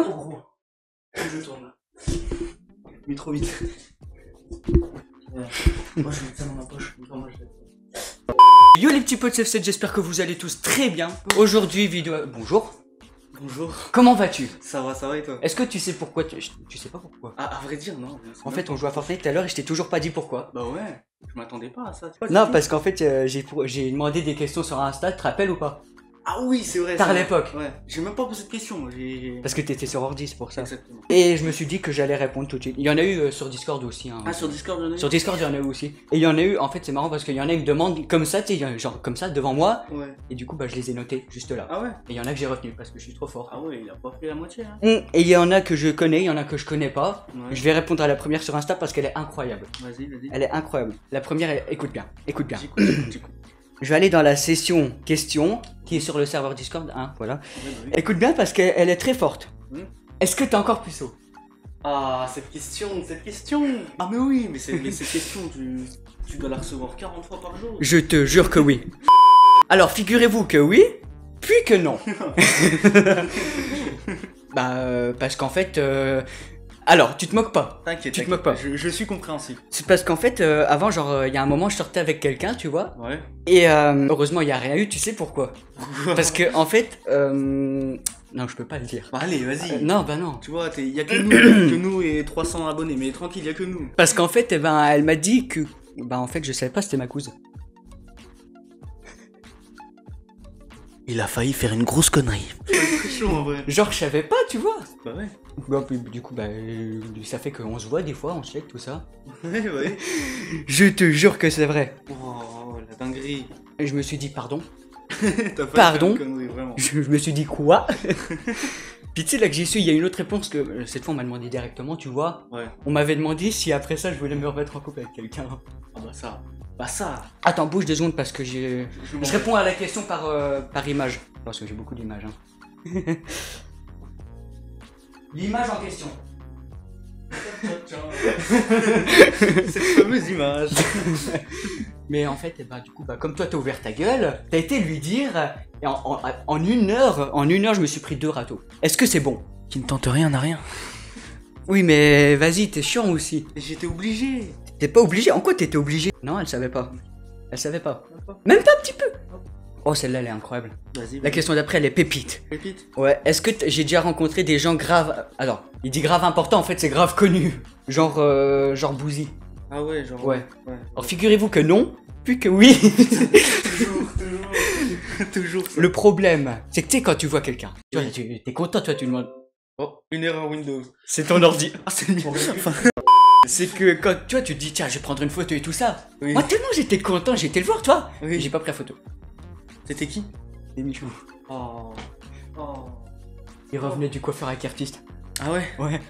Oh gros, je tourne là. Mais trop vite. Moi je vais mettre ça dans ma poche. Yo les petits potes F7, j'espère que vous allez tous très bien. Aujourd'hui vidéo... Bonjour. Bonjour. Comment vas-tu? Ça va et toi? Est-ce que tu sais pourquoi tu sais pas pourquoi? Ah, à vrai dire, non. En fait, on jouait à Fortnite tout à l'heure et je t'ai toujours pas dit pourquoi. Bah ouais, je m'attendais pas à ça. Non, parce qu'en fait, j'ai demandé des questions sur Insta, tu te rappelles ou pas? Ah oui, c'est vrai. Tard à l'époque. Ouais, j'ai même pas posé de question, moi. Parce que t'étais sur ordi, c'est pour ça. Exactement. Et je me suis dit que j'allais répondre tout de suite. Il y en a eu sur Discord aussi. Hein. Ah, sur Discord, il y en a eu? Sur Discord, il y en a eu aussi. Et il y en a eu, en fait, c'est marrant parce qu'il y en a qui me demandent comme ça, tu sais, genre comme ça, devant moi. Ouais. Et du coup, bah, je les ai notés juste là. Ah ouais? Et il y en a que j'ai retenu parce que je suis trop fort. Ah ouais, il a pas fait la moitié, hein. Et il y en a que je connais, il y en a que je connais pas. Ouais. Je vais répondre à la première sur Insta parce qu'elle est incroyable. Vas-y. Elle est incroyable. La première, écoute bien. J'écoute. Je vais aller dans la session questions qui est sur le serveur Discord, hein, voilà. Ouais, bah oui. Écoute bien parce qu'elle est très forte. Est-ce que t'es encore puceau? Ah, cette question. Ah mais oui, mais cette question, tu dois la recevoir 40 fois par jour. Je te jure que oui. Alors figurez-vous que oui, puis que non. Parce qu'en fait... Alors, tu te moques pas. T'inquiète, Tu te moques pas. Je suis compréhensif. C'est parce qu'en fait, avant, genre, il y a un moment, je sortais avec quelqu'un, tu vois. Ouais. Et heureusement, il y a rien eu, tu sais pourquoi? Parce que, en fait, non, je peux pas le dire. Bah allez, vas-y. Non, bah non. Tu vois, y a que nous et 300 abonnés, mais tranquille, y a que nous. Parce qu'en fait, eh ben, elle m'a dit que... Bah en fait, je savais pas, c'était ma cousine. Il a failli faire une grosse connerie. C'est chaud en vrai. Genre, je savais pas, tu vois. Bah ouais. Bah, puis, du coup, bah, ça fait qu'on se voit des fois, on se check, tout ça. Ouais. Je te jure que c'est vrai. Oh, la dinguerie. Et je me suis dit, pardon. T'as failli Pardon. faire une connerie, vraiment. Je me suis dit, quoi? Puis tu sais, là que j'y suis, il y a une autre réponse que cette fois, on m'a demandé directement, tu vois. Ouais. On m'avait demandé si après ça, je voulais me remettre en couple avec quelqu'un. Ah bah ça. Bah ça. Attends, bouge 2 secondes parce que je Je réponds à la question par image. Parce que j'ai beaucoup d'images. Hein. L'image en question. Cette fameuse image. Mais en fait, bah, du coup, bah, comme toi t'as ouvert ta gueule, t'as été lui dire, et en une heure, je me suis pris 2 râteaux. Est-ce que c'est bon? Qui ne tente rien n'a rien. Oui, mais vas-y, t'es chiant aussi. J'étais obligé. T'es pas obligé? En quoi t'étais obligé? Non, elle savait pas. Elle savait pas. Même pas un petit peu. Oh, celle-là, elle est incroyable. Vas-y. La question d'après, elle est pépite. Répète. Ouais, est-ce que j'ai déjà rencontré des gens graves... Alors, il dit grave important, en fait, c'est grave connu. Genre Bouzy. Ah ouais, genre. Ouais. Alors, figurez-vous que non, puis que oui. Toujours ça. Le problème, c'est que tu sais, quand tu vois quelqu'un, tu vois, t'es content, toi, tu demandes... Oh, une erreur Windows. C'est ton ordi. Ah, c'est le mien. C'est que quand, tu vois, tu te dis, tiens, je vais prendre une photo et tout ça. Oui. Moi, tellement j'étais content, j'ai été le voir, toi. Oui. J'ai pas pris la photo. C'était qui? C'est Michou. Oh. Oh. Il revenait du coiffeur avec artiste. Ah ouais? Ouais.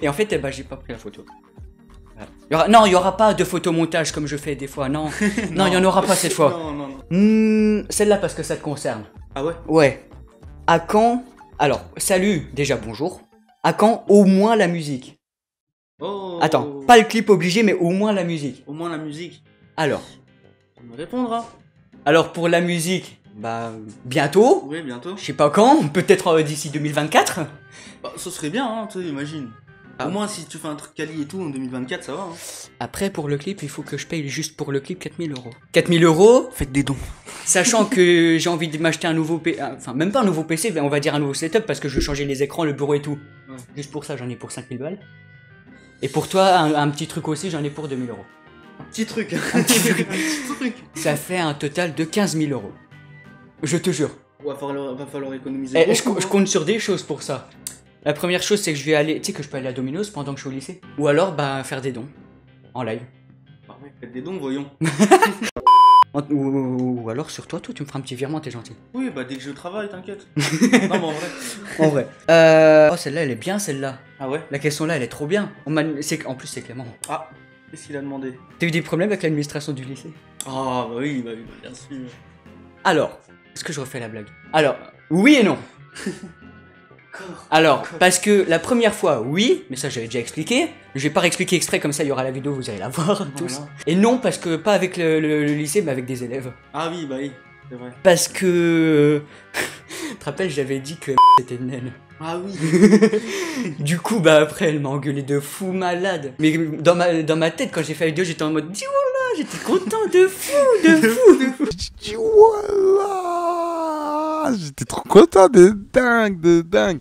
Et en fait, eh ben, j'ai pas pris la photo. Non, il y aura pas de photomontage comme je fais des fois, non. Non, il y en aura pas cette fois. Non. Celle-là parce que ça te concerne. Ah ouais? Ouais. À quand... Alors, salut, déjà bonjour. À quand au moins la musique? Oh. Attends, pas le clip obligé, mais au moins la musique. Au moins la musique. Alors, Tu me répondras. alors pour la musique, bah bientôt. Oui, bientôt. Je sais pas quand, peut-être d'ici 2024. Bah, ça serait bien, hein, tu sais, imagine. Ah. Au moins, si tu fais un truc quali et tout en 2024, ça va. Hein. Après, pour le clip, il faut que je paye juste pour le clip 4000 €. 4000 €, Faites des dons. sachant que j'ai envie de m'acheter un nouveau PC, enfin même pas un nouveau PC, mais on va dire un nouveau setup parce que je veux changer les écrans, le bureau et tout. Ouais. Juste pour ça, j'en ai pour 5000 balles. Et pour toi, un petit truc aussi, j'en ai pour 2000 €. Un petit truc. Un petit truc. Un petit truc. Ça fait un total de 15 000 €. Je te jure. Va falloir économiser. Eh, beaucoup, je compte sur des choses pour ça. La première chose, c'est que je vais aller, tu sais que je peux aller à Domino's pendant que je suis au lycée. Ou alors, bah, faire des dons. En live. Ah ouais, faites des dons, voyons. Ou alors sur toi, tu me feras un petit virement, t'es gentil. Oui, bah dès que je travaille, t'inquiète. Non, mais en vrai. En vrai. Oh, celle-là, elle est bien, celle-là. Ah ouais? La question là, elle est trop bien. En plus, c'est Clément. Ah, qu'est-ce qu'il a demandé? T'as eu des problèmes avec l'administration du lycée? Ah, bah oui, bien sûr. Alors, est-ce que je refais la blague? Alors, oui et non. Alors, parce que la première fois, oui, mais ça j'avais déjà expliqué. Je vais pas réexpliquer exprès, comme ça il y aura la vidéo, vous allez la voir tous. Voilà. Et non, parce que pas avec le lycée, mais avec des élèves. Ah oui, bah oui. C'est vrai. Parce que... Tu te rappelles, j'avais dit que c'était une naine. Ah oui. Du coup, bah après, elle m'a engueulé de fou malade. Mais dans ma tête, quand j'ai fait la vidéo, j'étais en mode, dis voilà, j'étais content de fou, de fou, de fou. Je dis voilà, j'étais trop content, de dingue, de dingue.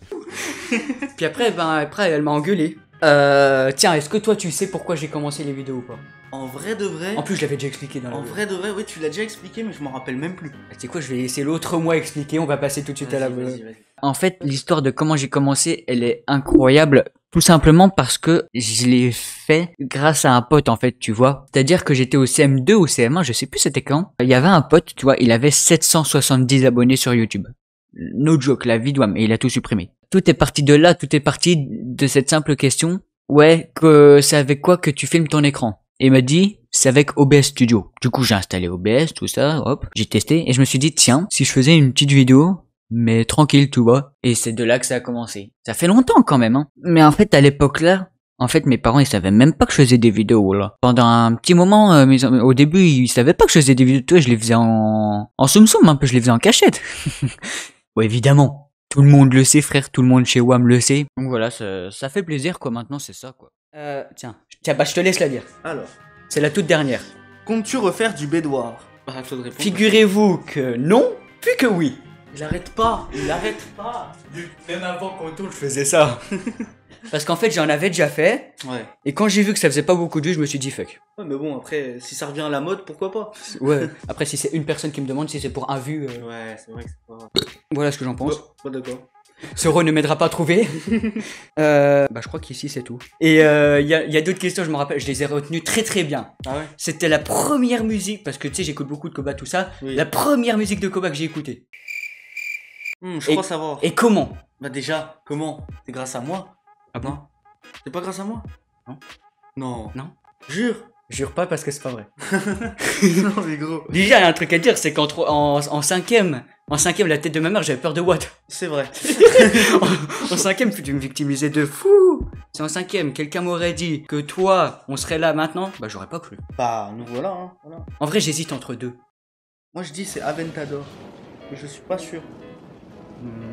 Puis après, elle m'a engueulé. Tiens, est-ce que toi, tu sais pourquoi j'ai commencé les vidéos ou pas? En vrai de vrai. En plus, je l'avais déjà expliqué dans la En vidéo. vrai de vrai, oui, tu l'as déjà expliqué, mais je m'en rappelle même plus. Tu sais quoi, je vais laisser l'autre mois expliquer, on va passer tout de suite à la... Vas-y. En fait, l'histoire de comment j'ai commencé, elle est incroyable. Tout simplement parce que je l'ai fait grâce à un pote, en fait, tu vois. C'est-à-dire que j'étais au CM2 ou CM1, je sais plus c'était quand. Il y avait un pote, tu vois, il avait 770 abonnés sur YouTube. No joke, la vidéo, mais il a tout supprimé. Tout est parti de là, tout est parti de cette simple question. Ouais, que c'est avec quoi que tu filmes ton écran? Et il m'a dit, c'est avec OBS Studio. Du coup, j'ai installé OBS, tout ça, hop, j'ai testé, et je me suis dit, tiens, si je faisais une petite vidéo, mais tranquille, tu vois. Et c'est de là que ça a commencé. Ça fait longtemps quand même, hein. Mais en fait, à l'époque là, en fait, mes parents, ils savaient même pas que je faisais des vidéos, là. Pendant un petit moment, au début, ils savaient pas que je faisais des vidéos, tu vois, je les faisais en soum-soum, un peu, je les faisais en cachette. Ouais, évidemment. Tout le monde le sait, frère, tout le monde chez WAM le sait. Donc voilà, ça fait plaisir, quoi, maintenant, c'est ça, quoi. Tiens, bah, je te laisse la dire. Alors, C'est la toute dernière. comptes-tu refaire du bédouard? Bah, à toi de répondre. Figurez-vous que non, puis que oui. Il arrête pas, il arrête pas. Même avant qu'on tourne, je faisais ça. Parce qu'en fait, j'en avais déjà fait. Ouais. Et quand j'ai vu que ça faisait pas beaucoup de vues, je me suis dit fuck. Ouais, mais bon, après, si ça revient à la mode, pourquoi pas? Ouais. Après, si c'est une personne qui me demande si c'est pour un vu, Ouais, c'est vrai que c'est pas. voilà ce que j'en pense. Pas d'accord. Ce rôle ne m'aidera pas à trouver. Bah, je crois qu'ici c'est tout. Et il y a d'autres questions, je me rappelle, je les ai retenues très très bien. Ah ouais? C'était la première musique, parce que tu sais, j'écoute beaucoup de Koba, tout ça. Oui. La première musique de Koba que j'ai écoutée. Je crois savoir. Et comment? Bah déjà, comment? C'est grâce à moi? Ah bon? Non? C'est pas grâce à moi? Non. Non. Non. Jure. Jure pas parce que c'est pas vrai. Non mais gros. Déjà, il y a un truc à dire, c'est en cinquième, la tête de ma mère, j'avais peur de Watt. C'est vrai. En cinquième, tu me victimisais de fou. C'est en cinquième, quelqu'un m'aurait dit que toi, on serait là maintenant, bah j'aurais pas cru. Bah, nous voilà, hein. Voilà. En vrai, j'hésite entre deux. Moi je dis c'est Aventador. Mais je suis pas sûr.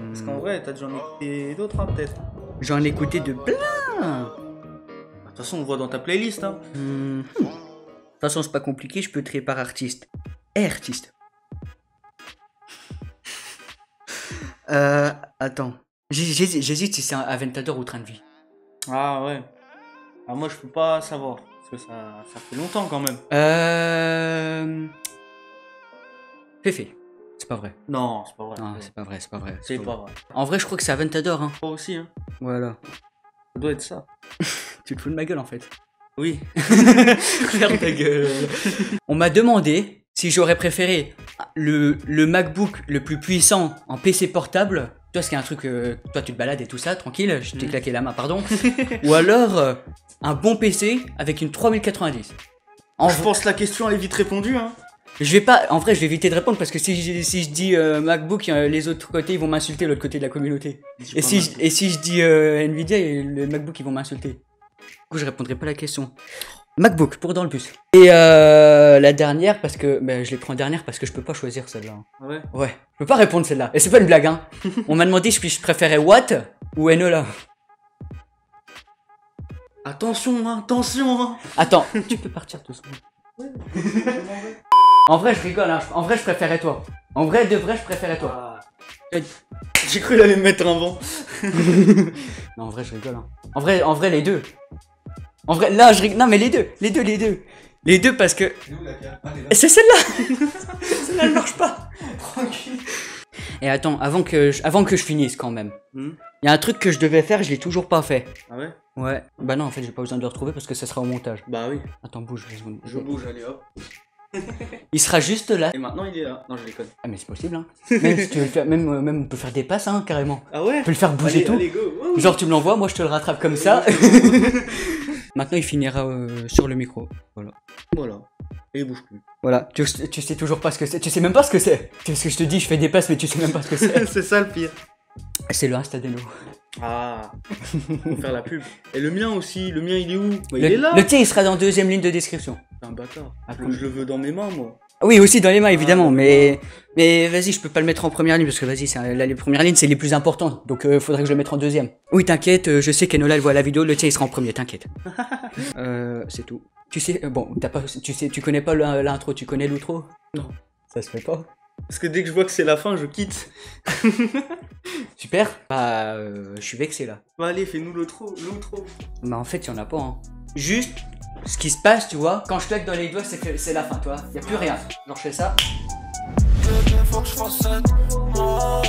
Parce qu'en vrai, t'as déjà en écouté d'autres, hein, peut-être. J'en ai écouté de plein. De toute façon, on voit dans ta playlist, hein. De toute façon, c'est pas compliqué, je peux trier par artiste. Artiste. Attends. J'hésite si c'est un Aventador ou Train de vie. Ah ouais. Ah, moi je peux pas savoir. Parce que ça fait longtemps quand même. Féfé. C'est pas vrai. Non, c'est pas vrai. Non, c'est pas vrai, c'est pas vrai. C'est pas vrai. En vrai, je crois que c'est Aventador, hein. Toi aussi, hein. Voilà. Ça doit être ça. Tu te fous de ma gueule, en fait. Oui. Ferme ta gueule. On m'a demandé si j'aurais préféré le MacBook le plus puissant en PC portable. Tu vois, c'est un truc, toi tu te balades et tout ça, tranquille, je t'ai claqué la main, pardon. Ou alors, un bon PC avec une 3090. Je pense que la question elle est vite répondue, hein. Je vais pas, en vrai, je vais éviter de répondre parce que si je dis MacBook, les autres côtés ils vont m'insulter, l'autre côté de la communauté. Et si je dis Nvidia, le MacBook ils vont m'insulter. Du coup, je répondrai pas à la question. MacBook pour dans le bus. Et la dernière parce que je les prends dernière parce que je peux pas choisir celle-là. Ouais. Ouais, je peux pas répondre celle-là. Et c'est pas une blague, hein. On m'a demandé si je préférais Watt ou Enola. Attention, hein, attention, hein. Attends, tu peux partir tout seul. En vrai, je rigole, hein. En vrai, je préférais toi. En vrai, de vrai, je préférais toi. J'ai cru qu'il allait me mettre un vent. Non, en vrai, je rigole, hein. En vrai, les deux. En vrai, là, je rigole. Non, mais les deux. Les deux parce que. C'est celle-là. Celle-là, elle marche pas. Tranquille. Et attends, avant que je finisse quand même. Il y a un truc que je devais faire, je l'ai toujours pas fait. Ah ouais? Ouais. Bah non, en fait, j'ai pas besoin de le retrouver parce que ça sera au montage. Bah oui. Attends, bouge. Je bouge, allez hop. Il sera juste là. Et maintenant il est là. Non, je déconne. Ah, mais c'est possible, hein. Même si tu veux le faire, même on peut faire des passes, hein, carrément. Ah ouais? On peut le faire bouger Allez, tout. allez, go. Wow. Genre, tu me l'envoies, moi je te le rattrape comme ça. Maintenant, il finira sur le micro. Voilà. Voilà. Et il bouge plus. Voilà. Tu sais toujours pas ce que c'est. Tu sais même pas ce que c'est. C'est ce que je te dis, je fais des passes, mais tu sais même pas ce que c'est. C'est ça le pire. C'est le Insta d'Eno. Ah. Faut faire la pub. Et le mien aussi. Le mien il est où? Bah, il est là. Le tien, il sera dans deuxième ligne de description. C'est un bâtard. Ah, Je le veux dans mes mains, moi. Oui, aussi dans les mains, évidemment, mais vas-y, je peux pas le mettre en première ligne, parce que vas-y, les premières lignes, c'est les plus importantes, donc faudrait que je le mette en deuxième. Oui, t'inquiète, je sais qu'Enola, elle voit la vidéo, le tien, il sera en premier, t'inquiète. C'est tout. Tu sais, bon, tu connais pas l'intro, tu connais l'outro? Non. Ça se fait pas. Parce que dès que je vois que c'est la fin, je quitte. Super. Bah, je suis vexé, là. Bah allez, fais-nous l'outro. Bah, en fait, y'en a pas, hein. Juste, ce qui se passe, tu vois, quand je claque dans les doigts, c'est la fin, tu vois. Y a plus rien. Genre, je fais ça. Faut que je fasse cette mort.